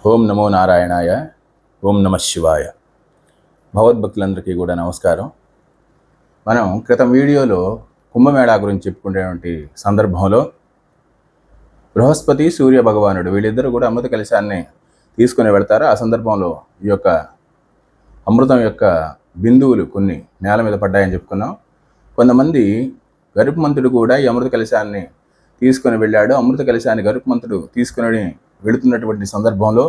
ఓం నమో నారాయణాయ. ఓం నమ శివాయ. భగవద్భక్తులందరికీ కూడా నమస్కారం. మనం క్రితం వీడియోలో కుంభమేళా గురించి చెప్పుకునేటువంటి సందర్భంలో బృహస్పతి సూర్య భగవానుడు వీళ్ళిద్దరూ కూడా అమృత కలశాన్ని తీసుకుని వెళ్తారు. ఆ సందర్భంలో ఈ యొక్క అమృతం యొక్క బిందువులు కొన్ని నేల మీద పడ్డాయని చెప్పుకున్నాం. కొంతమంది గరుత్మంతుడు కూడా ఈ అమృత కలశాన్ని తీసుకుని వెళ్ళాడు. అమృత కలశాన్ని గరుత్మంతుడు తీసుకుని వెళుతున్నటువంటి సందర్భంలో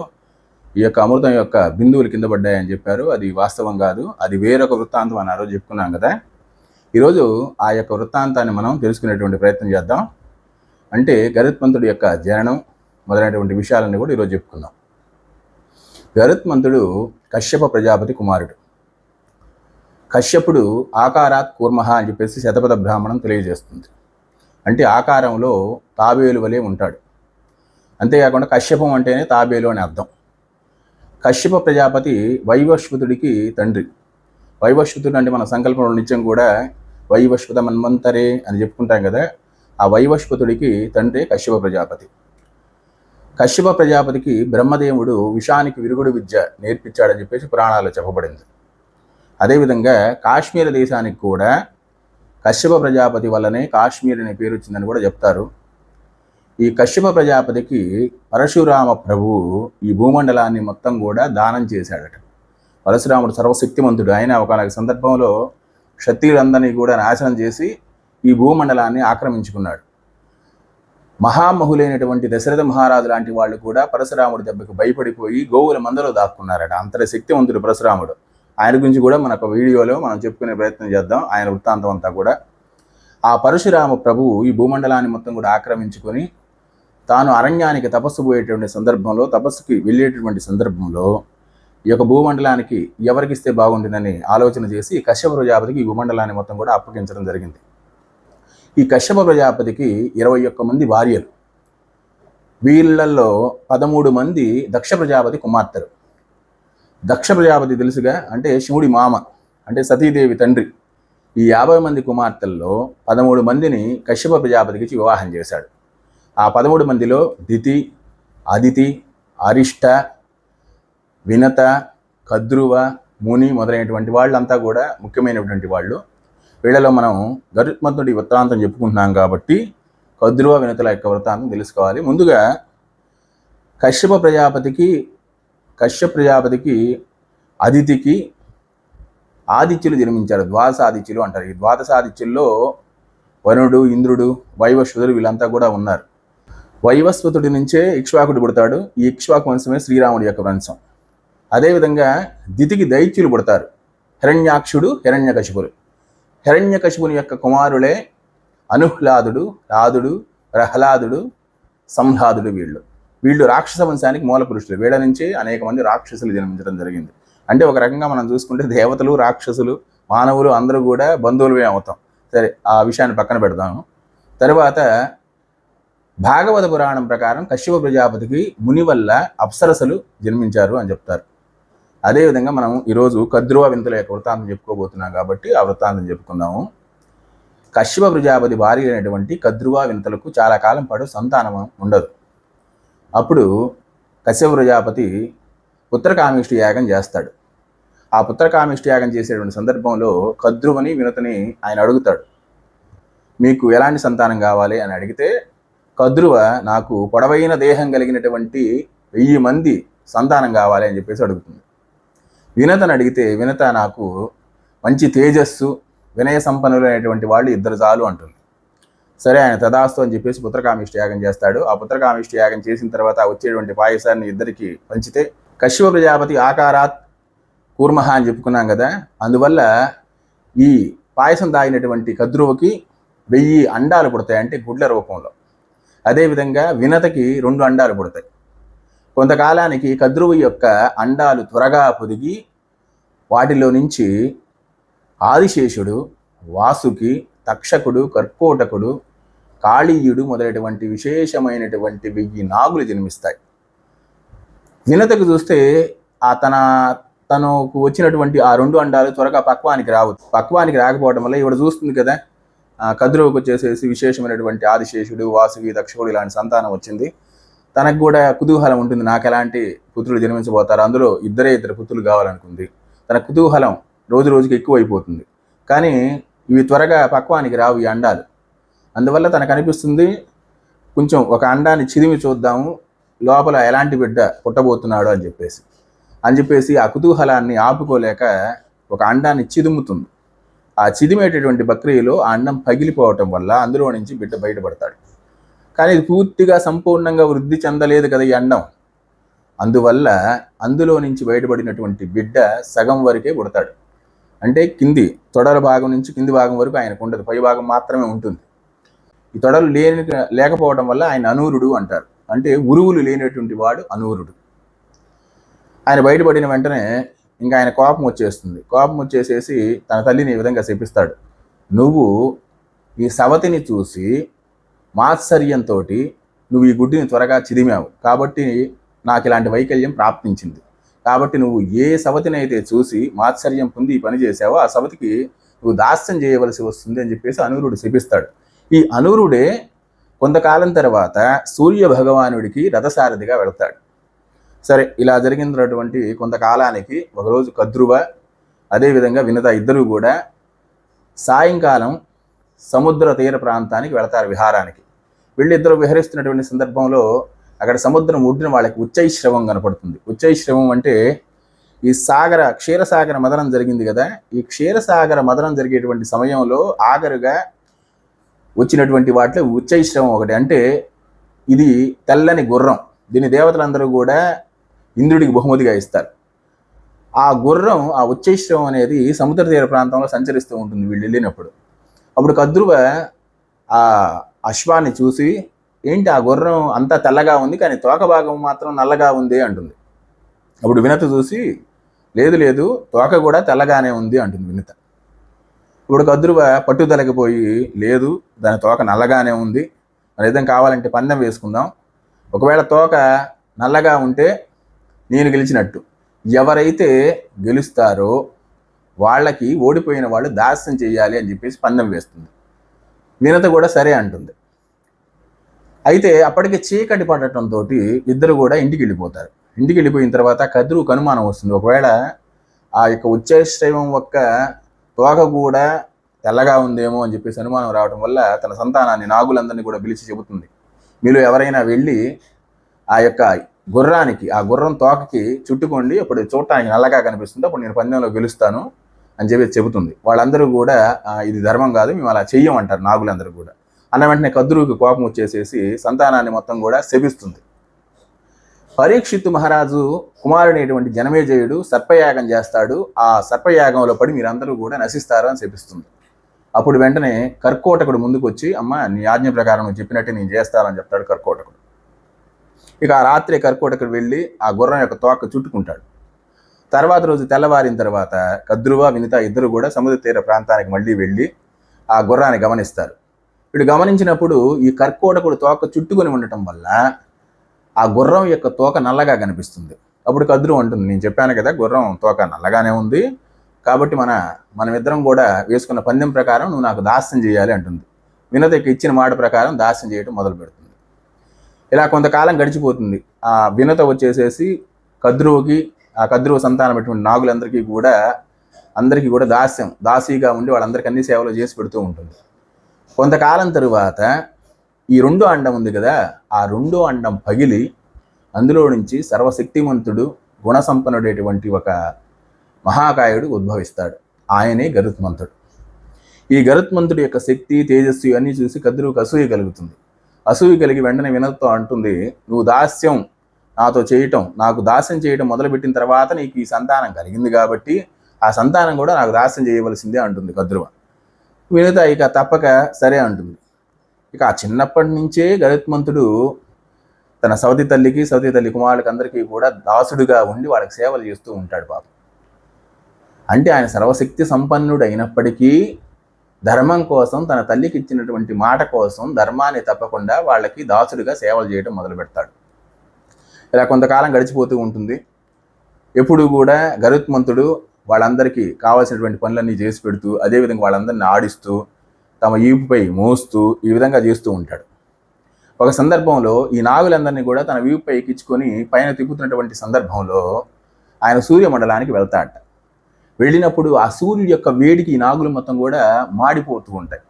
ఈ యొక్క అమృతం యొక్క బిందువులు కింద పడ్డాయని చెప్పారు. అది వాస్తవం కాదు, అది వేరొక వృత్తాంతం అని ఆ రోజు చెప్పుకున్నాం కదా. ఈరోజు ఆ యొక్క వృత్తాంతాన్ని మనం తెలుసుకునేటువంటి ప్రయత్నం చేద్దాం. అంటే గరుత్మంతుడి యొక్క జననం మొదలైనటువంటి విషయాలన్నీ కూడా ఈరోజు చెప్పుకుందాం. గరుత్మంతుడు కశ్యప ప్రజాపతి కుమారుడు. కశ్యపుడు ఆకారాత్ కూర్మః అని చెప్పేసి శతపథ బ్రాహ్మణం తెలియజేస్తుంది. అంటే ఆకారంలో తాబేలు వలె ఉంటాడు. అంతేకాకుండా కశ్యపం అంటేనే తాబేలు అని అర్థం. కశ్యప ప్రజాపతి వైవస్వతుడికి తండ్రి. వైవస్వతుడు అంటే మన సంకల్పంలో నిత్యం కూడా వైవస్వత మన్వంతరే అని చెప్పుకుంటాం కదా. ఆ వైవస్వతుడికి తండ్రి కశ్యప ప్రజాపతి. కశ్యప ప్రజాపతికి బ్రహ్మదేవుడు విషానికి విరుగుడు విద్య నేర్పించాడని చెప్పేసి పురాణాల్లో చెప్పబడింది. అదేవిధంగా కాశ్మీర దేశానికి కూడా కశ్యప ప్రజాపతి వల్లనే కాశ్మీర్ అనే పేరు వచ్చిందని కూడా చెప్తారు. ఈ కశ్యప ప్రజాపతికి పరశురామ ప్రభువు ఈ భూమండలాన్ని మొత్తం కూడా దానం చేశాడట. పరశురాముడు సర్వశక్తిమంతుడు. ఆయన ఒకనొక సందర్భంలో క్షత్రియులందరినీ కూడా నాశనం చేసి ఈ భూమండలాన్ని ఆక్రమించుకున్నాడు. మహామహులైనటువంటి దశరథ మహారాజు లాంటి వాళ్ళు కూడా పరశురాముడి దెబ్బకు భయపడిపోయి గోవుల మందలో దాక్కున్నారట. అంతటి శక్తివంతుడు పరశురాముడు. ఆయన గురించి కూడా మనకు వీడియోలో మనం చెప్పుకునే ప్రయత్నం చేద్దాం, ఆయన వృత్తాంతం అంతా కూడా. ఆ పరశురామ ప్రభువు ఈ భూమండలాన్ని మొత్తం కూడా ఆక్రమించుకొని తాను అరణ్యానికి తపస్సు పోయేటువంటి సందర్భంలో, తపస్సుకి వెళ్ళేటటువంటి సందర్భంలో ఈ యొక్క భూమండలానికి ఎవరికి ఇస్తే బాగుంటుందని ఆలోచన చేసి కశ్యప ప్రజాపతికి ఈ భూమండలాన్ని మొత్తం కూడా అప్పగించడం జరిగింది. ఈ కశ్యప ప్రజాపతికి 21 మంది భార్యలు. వీళ్ళల్లో 13 మంది దక్ష ప్రజాపతి కుమార్తెలు. దక్ష ప్రజాపతి తెలుసుగా, అంటే శివుడి మామ, అంటే సతీదేవి తండ్రి. ఈ 50 మంది కుమార్తెల్లో 13 మందిని కశ్యప ప్రజాపతికి వివాహం చేశాడు. ఆ 13 మందిలో దితి, అదితి, అరిష్ట, వినత, కద్రువ, ముని మొదలైనటువంటి వాళ్ళంతా కూడా ముఖ్యమైనటువంటి వాళ్ళు. వీళ్ళలో మనం గరుత్మంతుడి వృత్తాంతం చెప్పుకుంటున్నాం కాబట్టి కద్రువ, వినతల యొక్క వృత్తాంతం తెలుసుకోవాలి. ముందుగా కశ్యప ప్రజాపతికి అదితికి ఆదిత్యులు జన్మించారు. ద్వాదశ ఆదిత్యులు అంటారు. ఈ ద్వాదశ ఆదిత్యుల్లో వరుణుడు, ఇంద్రుడు, వైవస్వతుడు వీళ్ళంతా కూడా ఉన్నారు. వైవస్వతుడి నుంచే ఇక్ష్వాకుడు పుడతాడు. ఈ ఇక్ష్వాకు వంశమే శ్రీరాముడి యొక్క వంశం. అదేవిధంగా దితికి దైత్యులు పుడతారు. హిరణ్యాక్షుడు, హిరణ్యకశిపుడు. హిరణ్యకశిపుని యొక్క కుమారులే అనుహ్లాదుడు, రాదుడు, ప్రహ్లాదుడు, సంహ్లాదుడు. వీళ్ళు రాక్షస వంశానికి మూల పురుషులు. వీళ్ళ నుంచి అనేక మంది రాక్షసులు జన్మించడం జరిగింది. అంటే ఒక రకంగా మనం చూసుకుంటే దేవతలు, రాక్షసులు, మానవులు అందరూ కూడా బంధువులమే అవుతాం. సరే, ఆ విషయాన్ని పక్కన పెడతాము. తర్వాత భాగవత పురాణం ప్రకారం కశ్యప ప్రజాపతికి ముని వల్ల అప్సరసలు జన్మించారు అని చెప్తారు. అదేవిధంగా మనం ఈరోజు కద్రువ, వినతల యొక్క వృత్తాంతం చెప్పుకోబోతున్నాం కాబట్టి ఆ వృత్తాంతం చెప్పుకుందాము. కశ్యప ప్రజాపతి భార్య అయినటువంటి కద్రువ, వినతలకు చాలా కాలం పాటు సంతానం ఉండదు. అప్పుడు కశ్యప ప్రజాపతి పుత్రకామేష్టి యాగం చేస్తాడు. ఆ పుత్రకామేష్టి యాగం చేసేటువంటి సందర్భంలో కద్రువని, వినతని ఆయన అడుగుతాడు, మీకు ఎలాంటి సంతానం కావాలి అని అడిగితే, కద్రువ నాకు పొడవైన దేహం కలిగినటువంటి 1000 మంది సంతానం కావాలి అని చెప్పేసి అడుగుతుంది. వినతను అడిగితే వినత నాకు మంచి తేజస్సు, వినయ సంపన్నులు అనేటువంటి వాళ్ళు 2 చాలు అంటుంది. సరే, ఆయన తదాస్తు అని చెప్పేసి పుత్రకామేష్టి యాగం చేస్తాడు. ఆ పుత్రకామేష్టి యాగం చేసిన తర్వాత వచ్చేటువంటి పాయసాన్ని ఇద్దరికి పంచితే, కశ్యప ప్రజాపతి ఆకారాత్ కూర్మః అని చెప్పుకున్నాం కదా. అందువల్ల ఈ పాయసం తాగినటువంటి కద్రువకి 1000 అండాలు పుడతాయి, అంటే గుడ్ల రూపంలో. అదేవిధంగా వినతకి 2 అండాలు పుడతాయి. కొంతకాలానికి కద్రువు యొక్క అండాలు త్వరగా పొదిగి వాటిలో నుంచి ఆదిశేషుడు, వాసుకి, తక్షకుడు, కర్కోటకుడు, కాళీయుడు మొదలైనటువంటి విశేషమైనటువంటి 1000 నాగులు జన్మిస్తాయి. వినతకు చూస్తే తనకు వచ్చినటువంటి ఆ 2 అండాలు త్వరగా పక్వానికి రాకపోవడం వల్ల ఇవిడ చూస్తుంది కదా, కద్రువుకు వచ్చేసేసి విశేషమైనటువంటి ఆదిశేషుడు, వాసుకి, దక్షకుడు ఇలాంటి సంతానం వచ్చింది. తనకు కూడా కుతూహలం ఉంటుంది, నాకు ఎలాంటి పుత్రులు జన్మించబోతారు, అందులో ఇద్దరు పుత్రులు కావాలనుకుంది. తన కుతూహలం రోజు రోజుకి ఎక్కువైపోతుంది. కానీ ఇవి త్వరగా పక్వానికి రావు ఈ అండాలు. అందువల్ల తనకు అనిపిస్తుంది, కొంచెం ఒక అండాన్ని చిదిమి చూద్దాము, లోపల ఎలాంటి బిడ్డ పుట్టబోతున్నాడు అని చెప్పేసి ఆ కుతూహలాన్ని ఆపుకోలేక ఒక అండాన్ని చిదుముతుంది. ఆ చిదిమేటటువంటి ప్రక్రియలో ఆ అండం పగిలిపోవటం వల్ల అందులో నుంచి బిడ్డ బయటపడతాడు. కానీ ఇది పూర్తిగా సంపూర్ణంగా వృద్ధి చెందలేదు కదా ఈ అండం. అందువల్ల అందులో నుంచి బయటపడినటువంటి బిడ్డ సగం వరకే పుడతాడు. అంటే తొడల భాగం నుంచి కింది భాగం వరకు ఆయనకు ఉండదు, పై భాగం మాత్రమే ఉంటుంది. ఈ తొడలు లేకపోవడం వల్ల ఆయన అనూరుడు అంటారు. అంటే ఉరువులు లేనటువంటి వాడు అనూరుడు. ఆయన బయటపడిన వెంటనే ఇంకా ఆయన కోపం వచ్చేసేసి తన తల్లిని ఈ విధంగా శపిస్తాడు. నువ్వు ఈ సవతిని చూసి మాత్సర్యంతో నువ్వు ఈ గుడ్డిని త్వరగా చిదిమావు, కాబట్టి నాకు ఇలాంటి వైకల్యం ప్రాప్తించింది. కాబట్టి నువ్వు ఏ సవతినైతే చూసి మాత్సర్యం పొంది ఈ పని చేసావో ఆ సవతికి నువ్వు దాస్యం చేయవలసి వస్తుంది అని చెప్పేసి అనూరుడు శపిస్తాడు. ఈ అనూరుడే కొంతకాలం తర్వాత సూర్య భగవానుడికి రథసారథిగా వెళతాడు. సరే, ఇలా జరిగినటువంటి కొంతకాలానికి ఒకరోజు కద్రువ అదేవిధంగా వినత ఇద్దరు కూడా సాయంకాలం సముద్ర తీర ప్రాంతానికి వెళతారు విహారానికి. వీళ్ళిద్దరూ విహరిస్తున్నటువంటి సందర్భంలో అక్కడ సముద్రం ఒడ్డున వాళ్ళకి ఉచ్చైశ్రవం కనపడుతుంది. ఉచ్చైశ్రవం అంటే ఈ క్షీరసాగర మదనం జరిగింది కదా, ఈ క్షీరసాగర మదనం జరిగేటువంటి సమయంలో ఆఖరుగా వచ్చినటువంటి వాటిలో ఉచ్చైశ్రవం ఒకటి. అంటే ఇది తెల్లని గుర్రం, దీని దేవతలందరూ కూడా ఇంద్రుడికి బహుమతిగా ఇస్తారు. ఆ గుర్రం, ఆ ఉచ్చైశ్రవం అనేది సముద్ర తీర ప్రాంతంలో సంచరిస్తూ ఉంటుంది వీళ్ళు వెళ్ళినప్పుడు. అప్పుడు కద్రువ ఆ అశ్వాన్ని చూసి, ఏంటి ఆ గుర్రం అంతా తెల్లగా ఉంది కానీ తోక భాగం మాత్రం నల్లగా ఉంది అంటుంది. అప్పుడు వినత చూసి, లేదు తోక కూడా తెల్లగానే ఉంది అంటుంది వినత. ఇప్పుడు కద్రువ పట్టుదలకి పోయి, లేదు దాని తోక నల్లగానే ఉంది, మన ఏదైనా కావాలంటే పందెం వేసుకుందాం, ఒకవేళ తోక నల్లగా ఉంటే నేను గెలిచినట్టు, ఎవరైతే గెలుస్తారో వాళ్ళకి ఓడిపోయిన వాళ్ళు దాస్యం చేయాలి అని చెప్పేసి పందెం వేస్తుంది. వినత కూడా సరే అంటుంది. అయితే అప్పటికి చీకటి పడటంతో ఇద్దరు కూడా ఇంటికి వెళ్ళిపోతారు. ఇంటికి వెళ్ళిపోయిన తర్వాత కద్రువుకు అనుమానం వస్తుంది, ఒకవేళ ఆ యొక్క ఉచ్చైశ్రవం యొక్క తోక కూడా తెల్లగా ఉందేమో అని చెప్పేసి అనుమానం రావడం వల్ల తన సంతానాన్ని నాగులందరినీ కూడా పిలిచి చెబుతుంది, మీలో ఎవరైనా వెళ్ళి ఆ యొక్క ఆ గుర్రం తోకకి చుట్టుకోండి, అప్పుడు చూడటానికి నల్లగా కనిపిస్తుంది, అప్పుడు నేను పందెంలో గెలుస్తాను అని చెప్పి చెబుతుంది. వాళ్ళందరూ కూడా ఇది ధర్మం కాదు, మేము అలా చెయ్యమంటారు నాగులందరూ కూడా. అన్న వెంటనే కద్రువుకి కోపం వచ్చేసేసి సంతానాన్ని మొత్తం కూడా శపిస్తుంది. పరీక్షిత్తు మహారాజు కుమారుడైనటువంటి జనమేజయుడు సర్పయాగం చేస్తాడు. ఆ సర్పయాగంలో పడి మీరందరూ కూడా నశిస్తారు అని శపిస్తుంది. అప్పుడు వెంటనే కర్కోటకుడు ముందుకు వచ్చి, అమ్మ నీ ఆజ్ఞ ప్రకారం నువ్వు చెప్పినట్టే నేను చేస్తానని చెప్తాడు కర్కోటకుడు. ఇక ఆ రాత్రి కర్కోటకుడు వెళ్ళి ఆ గుర్రం యొక్క తోక చుట్టుకుంటాడు. తర్వాత రోజు తెల్లవారిన తర్వాత కద్రువ వినిత ఇద్దరు కూడా సముద్ర తీర ప్రాంతానికి మళ్ళీ వెళ్ళి ఆ గుర్రాన్ని గమనిస్తారు. వీడు గమనించినప్పుడు ఈ కర్కోటకుడు తోక చుట్టుకొని ఉండటం వల్ల ఆ గుర్రం యొక్క తోక నల్లగా కనిపిస్తుంది. అప్పుడు కద్రువ అంటుంది, నేను చెప్పాను కదా గుర్రం తోక నల్లగానే ఉంది, కాబట్టి మనమిద్దరం కూడా వేసుకున్న పందెం ప్రకారం నువ్వు నాకు దాస్యం చేయాలి అంటుంది. వినతకి ఇచ్చిన మాట ప్రకారం దాస్యం చేయడం మొదలు పెడుతుంది. ఇలా కొంతకాలం గడిచిపోతుంది. ఆ వినత వచ్చేసేసి కద్రువుకి, ఆ కద్రువ సంతానమైనటువంటి నాగులందరికీ కూడా దాసీగా ఉండి వాళ్ళందరికీ అన్ని సేవలు చేసి పెడుతూ ఉంటుంది. కొంతకాలం తరువాత ఈ రెండో అండం ఉంది కదా, ఆ రెండో అండం పగిలి అందులో నుంచి సర్వశక్తిమంతుడు గుణసంపన్నుడైనటువంటి ఒక మహాకాయుడు ఉద్భవిస్తాడు. ఆయనే గరుత్మంతుడు. ఈ గరుత్మంతుడి యొక్క శక్తి, తేజస్సు అన్నీ చూసి కద్రువుకి అసూయ కలుగుతుంది. అసూయ కలిగి వెంటనే వినతతో అంటుంది, నువ్వు నాకు దాస్యం చేయటం మొదలుపెట్టిన తర్వాత నీకు ఈ సంతానం కలిగింది కాబట్టి ఆ సంతానం కూడా నాకు దాస్యం చేయవలసిందే అంటుంది కద్రువ. వినత ఇక తప్పక సరే అంటుంది. ఇక ఆ చిన్నప్పటి నుంచే గరుత్మంతుడు తన సవతి తల్లి కుమారులకి అందరికీ కూడా దాసుడుగా ఉండి వాళ్ళకి సేవలు చేస్తూ ఉంటాడు పాపం. అంటే ఆయన సర్వశక్తి సంపన్నుడు అయినప్పటికీ ధర్మం కోసం, తన తల్లికి ఇచ్చినటువంటి మాట కోసం ధర్మాన్ని తప్పకుండా వాళ్ళకి దాసుడిగా సేవలు చేయడం మొదలు పెడతాడు. ఇలా కొంతకాలం గడిచిపోతూ ఉంటుంది. ఎప్పుడు కూడా గరుత్మంతుడు వాళ్ళందరికీ కావాల్సినటువంటి పనులన్నీ చేసి పెడుతూ, అదేవిధంగా వాళ్ళందరినీ ఆడిస్తూ, తమ ఈపుపై మోస్తూ ఈ విధంగా చేస్తూ ఉంటాడు. ఒక సందర్భంలో ఈ నాగులందరినీ కూడా తన వీపుపై ఎక్కించుకొని పైన తిప్పుతున్నటువంటి సందర్భంలో ఆయన సూర్యమండలానికి వెళ్తాడట. వెళ్ళినప్పుడు ఆ సూర్యుడి యొక్క వేడికి ఈ నాగులు మొత్తం కూడా మాడిపోతూ ఉంటాయి.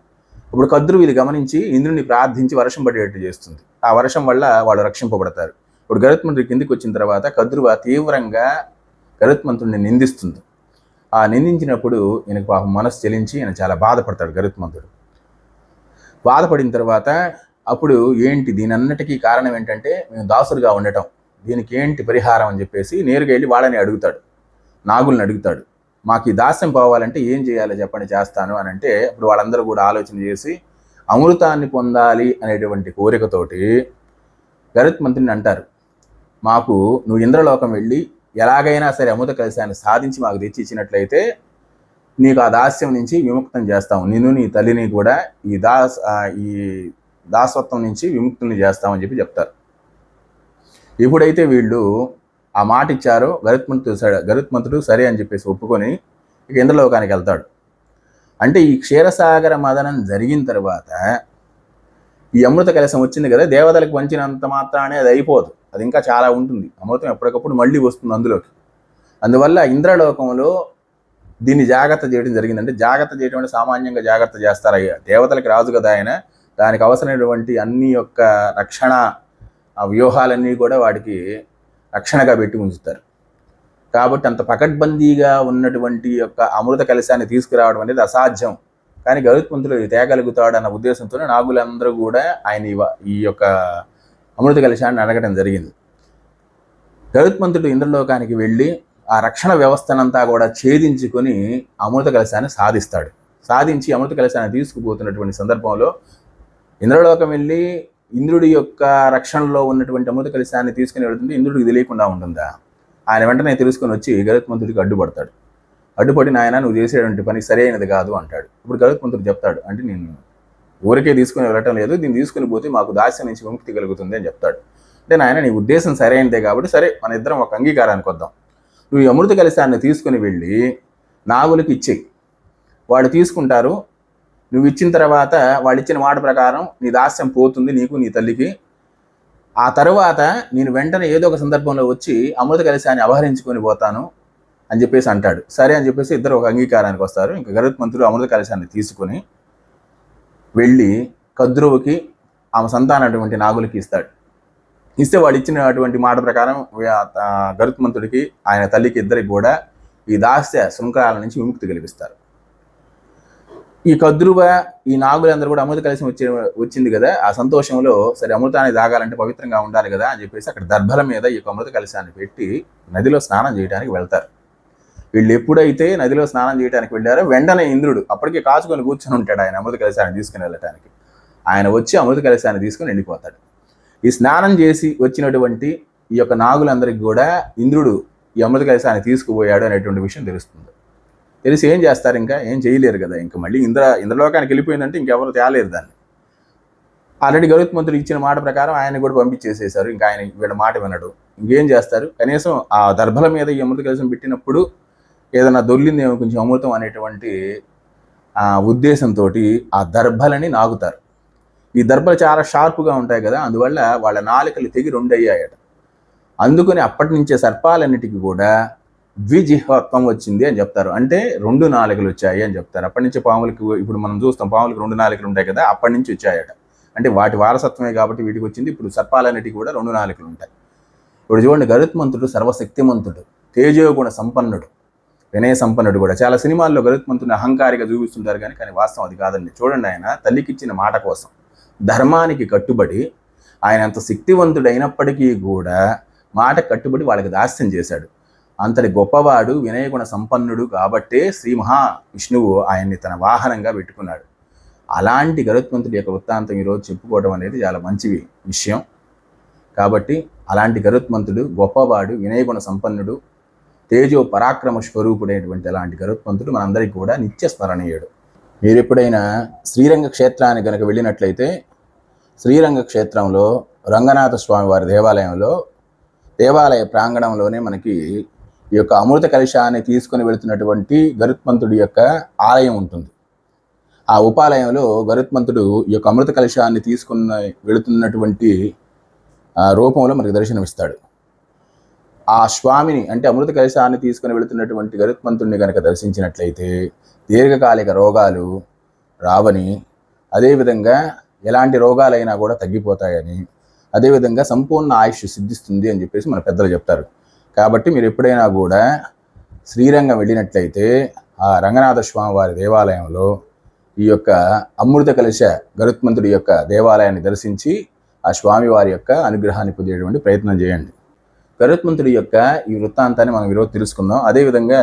ఇప్పుడు కద్రువు ఇది గమనించి ఇంద్రుడిని ప్రార్థించి వర్షం పడేటట్టు చేస్తుంది. ఆ వర్షం వల్ల వాళ్ళు రక్షింపబడతారు. ఇప్పుడు గరుత్మంతుడి కిందికి వచ్చిన తర్వాత కద్రువ తీవ్రంగా గరుత్మంతుడిని నిందిస్తుంది. ఆ నిందించినప్పుడు ఈయనకు పాపం మనసు చెలించి ఈయన చాలా బాధపడతాడు గరుత్మంతుడు. బాధపడిన తర్వాత అప్పుడు ఏంటి దీని అన్నిటికీ కారణం ఏంటంటే మేము దాసులుగా ఉండటం, దీనికి ఏంటి పరిహారం అని చెప్పేసి నేరుగా వెళ్ళి వాళ్ళని అడుగుతాడు, నాగుల్ని అడుగుతాడు. మాకు ఈ దాస్యం పోవాలంటే ఏం చేయాలో చెప్పండి చేస్తాను అని అంటే, ఇప్పుడు వాళ్ళందరూ కూడా ఆలోచన చేసి అమృతాన్ని పొందాలి అనేటువంటి కోరికతోటి గరుత్మంతుడిని అంటారు, మాకు నువ్వు ఇంద్రలోకం వెళ్ళి ఎలాగైనా సరే అమృత కలశాన్ని సాధించి మాకు తెచ్చి ఇచ్చినట్లయితే నీకు ఆ దాస్యం నుంచి విముక్తం చేస్తాము, నిన్ను నీ తల్లిని కూడా ఈ దాసత్వం నుంచి విముక్తుల్ని చేస్తామని చెప్తారు. ఎప్పుడైతే వీళ్ళు ఆ మాట ఇచ్చారో గరుత్మంతుడు సరే అని చెప్పేసి ఒప్పుకొని ఇక ఇంద్రలోకానికి వెళ్తాడు. అంటే ఈ క్షీరసాగర మదనం జరిగిన తర్వాత ఈ అమృత కలశం వచ్చింది కదా, దేవతలకు వంచినంత మాత్రానే అది అయిపోదు, అది ఇంకా చాలా ఉంటుంది. అమృతం ఎప్పటికప్పుడు మళ్ళీ వస్తుంది అందులోకి. అందువల్ల ఇంద్రలోకంలో దీన్ని జాగ్రత్త చేయడం జరిగిందంటే, జాగ్రత్త చేయడం అంటే సామాన్యంగా జాగ్రత్త చేస్తారయ్యా, దేవతలకి రాజు కదా ఆయన, దానికి అవసరమైనటువంటి అన్ని యొక్క రక్షణ వ్యూహాలన్నీ కూడా వాడికి రక్షణగా పెట్టి ఉంచుతారు. కాబట్టి అంత పకడ్బందీగా ఉన్నటువంటి యొక్క అమృత కలశాన్ని తీసుకురావడం అనేది అసాధ్యం. కానీ గరుత్మంతుడు తేగలుగుతాడన్న ఉద్దేశంతో నాగులందరూ కూడా ఆయన ఈ యొక్క అమృత కలశాన్ని అడగడం జరిగింది. గరుత్మంతుడు ఇంద్రలోకానికి వెళ్ళి ఆ రక్షణ వ్యవస్థనంతా కూడా ఛేదించుకొని అమృత కలశాన్ని సాధిస్తాడు. సాధించి అమృత కలశాన్ని తీసుకుపోతున్నటువంటి సందర్భంలో ఇంద్రలోకం వెళ్ళి ఇంద్రుడి యొక్క రక్షణలో ఉన్నటువంటి అమృత కలశాన్ని తీసుకుని వెళుతుంటే ఇంద్రుడికి తెలియకుండా ఉంటుందా? ఆయన వెంటనే తెలుసుకొని వచ్చి గరుత్మంతుడికి అడ్డుపడతాడు. అడ్డుపడి నాయన నువ్వు చేసేటువంటి పని సరైనది కాదు అంటాడు. ఇప్పుడు గరుత్మంతుడు చెప్తాడు, అంటే నేను ఊరికే తీసుకుని వెళ్ళటం లేదు, దీన్ని తీసుకుని పోతే మాకు దాస్యం నుంచి విముక్తి కలుగుతుంది అని చెప్తాడు. అంటే నాయన నీ ఉద్దేశం సరైనదే కాబట్టి సరే మన ఇద్దరం ఒక అంగీకారానికి వద్దాం, నువ్వు ఈ అమృత కలశాన్ని తీసుకుని వెళ్ళి నాగులకు ఇచ్చేయి, వాళ్ళు తీసుకుంటారు, నువ్వు ఇచ్చిన తర్వాత వాళ్ళు ఇచ్చిన మాట ప్రకారం నీ దాస్యం పోతుంది నీకు నీ తల్లికి. ఆ తర్వాత నేను వెంటనే ఏదో ఒక సందర్భంలో వచ్చి అమృత కలశాన్ని అపహరించుకొని పోతాను అని చెప్పేసి అంటాడు. సరే అని చెప్పేసి ఇద్దరు ఒక అంగీకారానికి వస్తారు. ఇంకా గరుత్మంతుడు అమృత కలశాన్ని తీసుకొని వెళ్ళి కద్రువుకి ఆమె సంతానటువంటి నాగులకి ఇస్తాడు. ఇస్తే వాడు ఇచ్చినటువంటి మాట ప్రకారం గరుత్మంతుడికి ఆయన తల్లికి ఇద్దరికి కూడా ఈ దాస్య శృంఖలాల నుంచి విముక్తి కలిగిస్తారు. ఈ కద్రువ ఈ నాగులందరూ కూడా అమృత కలశం వచ్చింది కదా, ఆ సంతోషంలో సరే అమృతాన్ని తాగాలంటే పవిత్రంగా ఉండాలి కదా అని చెప్పేసి అక్కడ దర్భల మీద ఈ అమృత కలశాన్ని పెట్టి నదిలో స్నానం చేయడానికి వెళ్తారు. వీళ్ళు ఎప్పుడైతే నదిలో స్నానం చేయడానికి వెళ్ళారో వెంటనే ఇంద్రుడు అప్పటికే కాచుకొని కూర్చొని ఉంటాడు ఆయన అమృత కలశాన్ని తీసుకుని వెళ్ళటానికి. ఆయన వచ్చి అమృత కలశాన్ని తీసుకుని వెళ్ళిపోతాడు. ఈ స్నానం చేసి వచ్చినటువంటి ఈ యొక్క నాగులందరికీ కూడా ఇంద్రుడు ఈ అమృత కలశాన్ని తీసుకుపోయాడు అనేటువంటి విషయం తెలుస్తుంది. తెలిసి ఏం చేస్తారు? ఇంకా ఏం చేయలేరు కదా, ఇంకా మళ్ళీ ఇంద్రలోకానికి వెళ్ళిపోయిందంటే ఇంకెవరు తేలేరు దాన్ని. ఆల్రెడీ గరుత్మంతుడు ఇచ్చిన మాట ప్రకారం ఆయన కూడా పంపించేసేశారు. ఇంకా ఆయన వీళ్ళ మాట వినడు, ఇంకేం చేస్తారు? కనీసం ఆ దర్భల మీద ఈ అమృత కలశం పెట్టినప్పుడు ఏదైనా దొర్లిందేమో కొంచెం అమృతం అనేటువంటి ఉద్దేశంతో ఆ దర్భలని నాగుతారు. ఈ దర్భలు చాలా షార్ప్గా ఉంటాయి కదా, అందువల్ల వాళ్ళ నాలుకలు తెగి రెండయ్యాయట. అందుకని అప్పటి నుంచే సర్పాలన్నిటికీ కూడా ద్విజిహ్వత్వం వచ్చింది అని చెప్తారు. అంటే రెండు నాలుకలు వచ్చాయి అని చెప్తారు. అప్పటి నుంచి పాములకి, ఇప్పుడు మనం చూస్తాం పాములకి రెండు నాలుకలు ఉంటాయి కదా, అప్పటి నుంచి వచ్చాయట. అంటే వాటి వారసత్వమే కాబట్టి వీటికి వచ్చింది. ఇప్పుడు సర్పాలన్నిటికీ కూడా రెండు నాలుకలు ఉంటాయి. ఇప్పుడు చూడండి, గరుత్మంతుడు సర్వశక్తిమంతుడు, తేజోగుణ సంపన్నుడు, వినయ సంపన్నుడు కూడా. చాలా సినిమాల్లో గరుత్మంతుని అహంకారిగా చూపిస్తుంటారు కానీ వాస్తవం అది కాదండి. చూడండి, ఆయన తల్లికి ఇచ్చిన మాట కోసం ధర్మానికి కట్టుబడి ఆయన అంత శక్తివంతుడైనప్పటికీ కూడా మాట కట్టుబడి వాళ్ళకి దాస్యం చేశాడు. అంతటి గొప్పవాడు వినయగుణ సంపన్నుడు కాబట్టే శ్రీ మహావిష్ణువు ఆయన్ని తన వాహనంగా పెట్టుకున్నాడు. అలాంటి గరుత్మంతుడి యొక్క వృత్తాంతం ఈరోజు చెప్పుకోవడం అనేది చాలా మంచి విషయం. కాబట్టి అలాంటి గరుత్మంతుడు గొప్పవాడు, వినయగుణ సంపన్నుడు, తేజో పరాక్రమ స్వరూపుడైనటువంటి అలాంటి గరుత్మంతుడు మనందరికీ కూడా నిత్య స్మరణీయుడు. మీరు ఎప్పుడైనా శ్రీరంగ క్షేత్రానికి కనుక వెళ్ళినట్లయితే, శ్రీరంగ క్షేత్రంలో రంగనాథ స్వామి వారి దేవాలయ ప్రాంగణంలోనే మనకి ఈ యొక్క అమృత కలశాన్ని తీసుకొని వెళుతున్నటువంటి గరుత్మంతుడి యొక్క ఆలయం ఉంటుంది. ఆ ఉపాలయంలో గరుత్మంతుడు ఈ యొక్క అమృత కలశాన్ని వెళుతున్నటువంటి రూపంలో మనకు దర్శనమిస్తాడు. ఆ స్వామిని అంటే అమృత కలశాన్ని తీసుకుని వెళుతున్నటువంటి గరుత్మంతుడిని కనుక దర్శించినట్లయితే దీర్ఘకాలిక రోగాలు రావని, అదేవిధంగా ఎలాంటి రోగాలైనా కూడా తగ్గిపోతాయని, అదేవిధంగా సంపూర్ణ ఆయుష్ సిద్ధిస్తుంది అని చెప్పేసి మన పెద్దలు చెప్తారు. కాబట్టి మీరు ఎప్పుడైనా కూడా శ్రీరంగం వెళ్ళినట్లయితే ఆ రంగనాథ స్వామి వారి దేవాలయంలో ఈ యొక్క అమృత కలశ గరుత్మంతుడి యొక్క దేవాలయాన్ని దర్శించి ఆ స్వామి వారి యొక్క అనుగ్రహాన్ని పొందేటువంటి ప్రయత్నం చేయండి. గరుత్మంతుడి యొక్క ఈ వృత్తాంతాన్ని మనం ఈరోజు తెలుసుకుందాం. అదేవిధంగా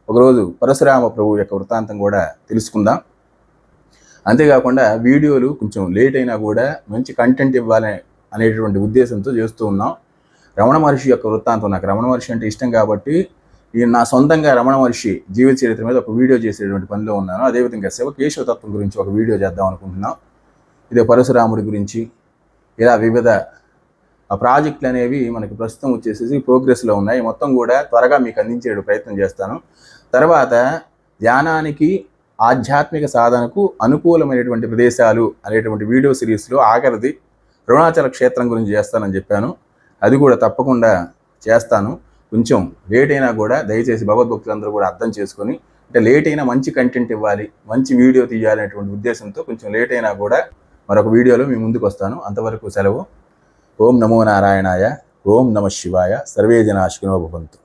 ఒకరోజు పరశురామ ప్రభు యొక్క వృత్తాంతం కూడా తెలుసుకుందాం. అంతేకాకుండా వీడియోలు కొంచెం లేట్ అయినా కూడా మంచి కంటెంట్ ఇవ్వాలి అనేటువంటి ఉద్దేశంతో చేస్తూ ఉన్నాం. రమణ మహర్షి యొక్క వృత్తాంతం, నాకు రమణ మహర్షి అంటే ఇష్టం కాబట్టి నా సొంతంగా రమణ మహర్షి జీవిత చరిత్ర మీద ఒక వీడియో చేసేటువంటి పనిలో ఉన్నాను. అదేవిధంగా శివకేశవతత్వం గురించి ఒక వీడియో చేద్దాం అనుకుంటున్నాం. ఇదే పరశురాముడి గురించి, ఇలా వివిధ ప్రాజెక్టులు అనేవి మనకి ప్రస్తుతం వచ్చేసేసి ప్రోగ్రెస్లో ఉన్నాయి. మొత్తం కూడా త్వరగా మీకు అందించే ప్రయత్నం చేస్తాను. తర్వాత ధ్యానానికి ఆధ్యాత్మిక సాధనకు అనుకూలమైనటువంటి ప్రదేశాలు అనేటువంటి వీడియో సిరీస్లో ఆఖరిది అరుణాచల క్షేత్రం గురించి చేస్తానని చెప్పాను. అది కూడా తప్పకుండా చేస్తాను. కొంచెం లేట్ అయినా కూడా దయచేసి భగవద్భక్తులందరూ కూడా అర్థం చేసుకొని, అంటే లేట్ అయినా మంచి కంటెంట్ ఇవ్వాలి, మంచి వీడియో తీయాలనేటువంటి ఉద్దేశంతో కొంచెం లేట్ అయినా కూడా మరొక వీడియోలో మీ ముందుకు వస్తాను. అంతవరకు సెలవు. ఓం నమో నారాయణాయ, ఓం నమ శివాయ, సర్వే జనా సుఖినో భవంతు.